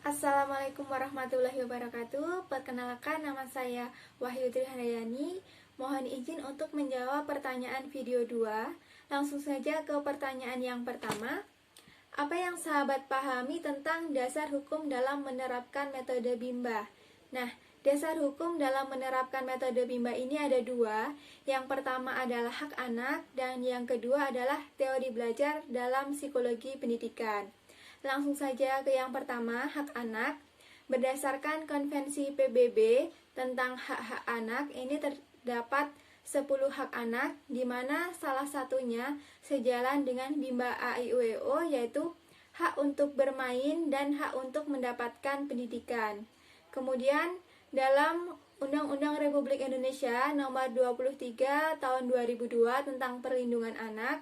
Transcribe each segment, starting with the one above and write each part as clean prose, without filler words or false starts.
Assalamualaikum warahmatullahi wabarakatuh. Perkenalkan, nama saya Wahyu Trihandayani. Mohon izin untuk menjawab pertanyaan video 2. Langsung saja ke pertanyaan yang pertama. Apa yang sahabat pahami tentang dasar hukum dalam menerapkan metode Bimba? Nah, dasar hukum dalam menerapkan metode Bimba ini ada dua. Yang pertama adalah hak anak dan yang kedua adalah teori belajar dalam psikologi pendidikan. Langsung saja ke yang pertama, hak anak. Berdasarkan konvensi PBB tentang hak-hak anak, ini terdapat 10 hak anak, di mana salah satunya sejalan dengan Bimba AIUEO, yaitu hak untuk bermain dan hak untuk mendapatkan pendidikan. Kemudian dalam Undang-Undang Republik Indonesia Nomor 23 Tahun 2002 tentang Perlindungan Anak,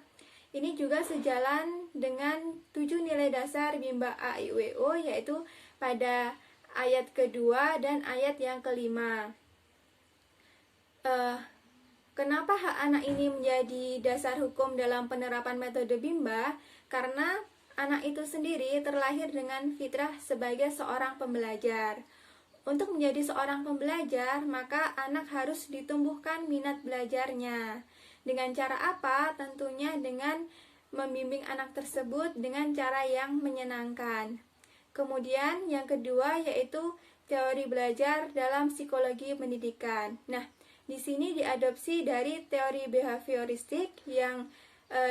ini juga sejalan dengan 7 nilai dasar Bimba AIUEO, yaitu pada ayat kedua dan ayat yang kelima. Kenapa hak anak ini menjadi dasar hukum dalam penerapan metode Bimba? Karena anak itu sendiri terlahir dengan fitrah sebagai seorang pembelajar. Untuk menjadi seorang pembelajar, maka anak harus ditumbuhkan minat belajarnya. Dengan cara apa? Tentunya dengan membimbing anak tersebut dengan cara yang menyenangkan. Kemudian yang kedua yaitu teori belajar dalam psikologi pendidikan. Nah, di sini diadopsi dari teori behavioristik yang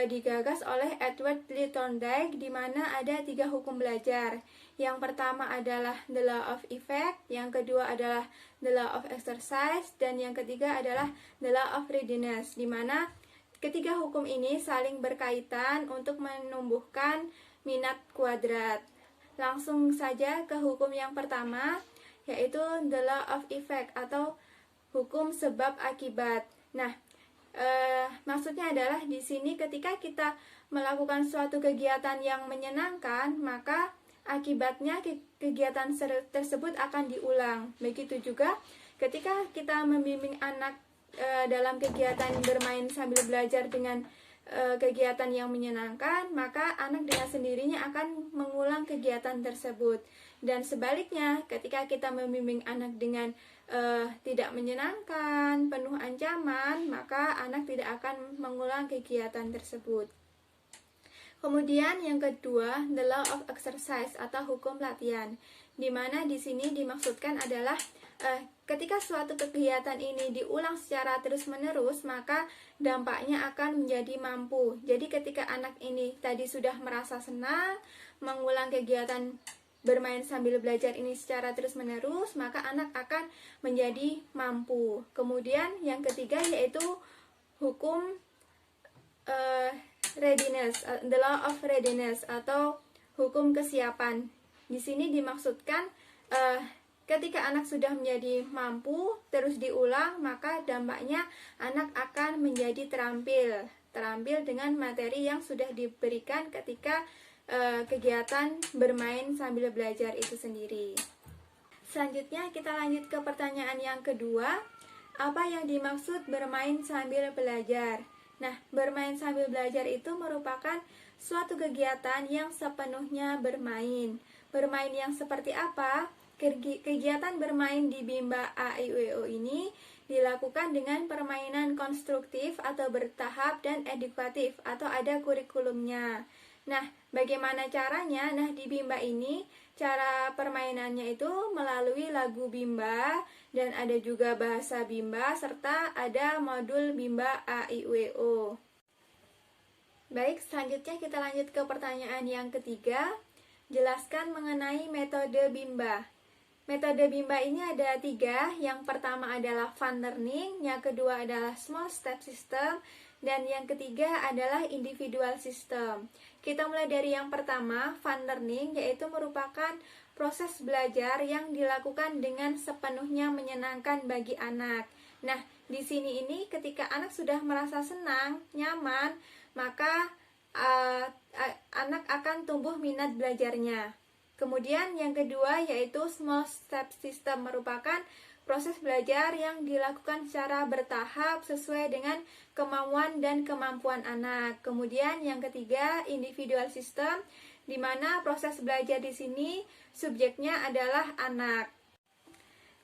digagas oleh Edward Lee Thorndike, di mana ada 3 hukum belajar. Yang pertama adalah the law of effect, yang kedua adalah the law of exercise, dan yang ketiga adalah the law of readiness, di mana ketiga hukum ini saling berkaitan untuk menumbuhkan minat kuadrat. Langsung saja ke hukum yang pertama, yaitu the law of effect atau hukum sebab akibat. Nah, maksudnya adalah di sini ketika kita melakukan suatu kegiatan yang menyenangkan, maka akibatnya kegiatan tersebut akan diulang. Begitu juga ketika kita membimbing anak dalam kegiatan bermain sambil belajar dengan kegiatan yang menyenangkan, maka anak dengan sendirinya akan mengulang kegiatan tersebut. Dan sebaliknya, ketika kita membimbing anak dengan tidak menyenangkan, penuh ancaman, maka anak tidak akan mengulang kegiatan tersebut. Kemudian yang kedua, the law of exercise atau hukum latihan, di mana di sini dimaksudkan adalah ketika suatu kegiatan ini diulang secara terus-menerus, maka dampaknya akan menjadi mampu. Jadi ketika anak ini tadi sudah merasa senang mengulang kegiatan bermain sambil belajar ini secara terus-menerus, maka anak akan menjadi mampu. Kemudian yang ketiga yaitu hukum readiness, the law of readiness atau hukum kesiapan. Di sini dimaksudkan ketika anak sudah menjadi mampu terus diulang, maka dampaknya anak akan menjadi terampil dengan materi yang sudah diberikan ketika kegiatan bermain sambil belajar itu sendiri. Selanjutnya kita lanjut ke pertanyaan yang kedua. Apa yang dimaksud bermain sambil belajar? Nah, bermain sambil belajar itu merupakan suatu kegiatan yang sepenuhnya bermain. Bermain yang seperti apa? Kegiatan bermain di Bimba AIUEO ini dilakukan dengan permainan konstruktif atau bertahap dan edukatif atau ada kurikulumnya. Nah, bagaimana caranya? Nah, di Bimba ini cara permainannya itu melalui lagu Bimba dan ada juga bahasa Bimba serta ada modul Bimba AIUEO. Baik, selanjutnya kita lanjut ke pertanyaan yang ketiga. Jelaskan mengenai metode Bimba. Metode Bimba ini ada 3. Yang pertama adalah fun learning, yang kedua adalah small step system, dan yang ketiga adalah individual system. Kita mulai dari yang pertama, fun learning, yaitu merupakan proses belajar yang dilakukan dengan sepenuhnya menyenangkan bagi anak. Nah, di sini ini ketika anak sudah merasa senang, nyaman, maka anak akan tumbuh minat belajarnya. Kemudian yang kedua yaitu small step system, merupakan proses belajar yang dilakukan secara bertahap sesuai dengan kemauan dan kemampuan anak. Kemudian yang ketiga, individual system, di mana proses belajar di sini subjeknya adalah anak.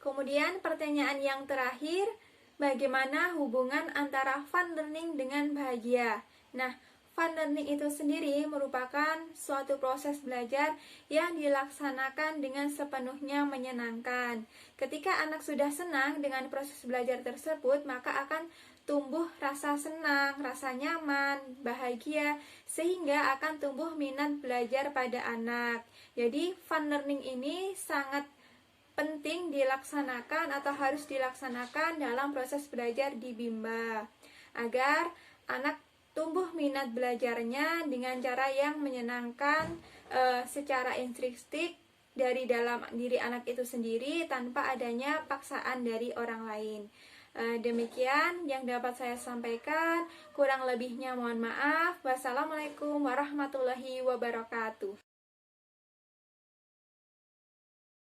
Kemudian pertanyaan yang terakhir, bagaimana hubungan antara fun learning dengan bahagia? Nah, fun learning itu sendiri merupakan suatu proses belajar yang dilaksanakan dengan sepenuhnya menyenangkan. Ketika anak sudah senang dengan proses belajar tersebut, maka akan tumbuh rasa senang, rasa nyaman, bahagia, sehingga akan tumbuh minat belajar pada anak. Jadi, fun learning ini sangat penting dilaksanakan atau harus dilaksanakan dalam proses belajar di Bimba agar anak tumbuh minat belajarnya dengan cara yang menyenangkan secara intrinsik dari dalam diri anak itu sendiri tanpa adanya paksaan dari orang lain. Demikian yang dapat saya sampaikan, kurang lebihnya mohon maaf. Wassalamualaikum warahmatullahi wabarakatuh.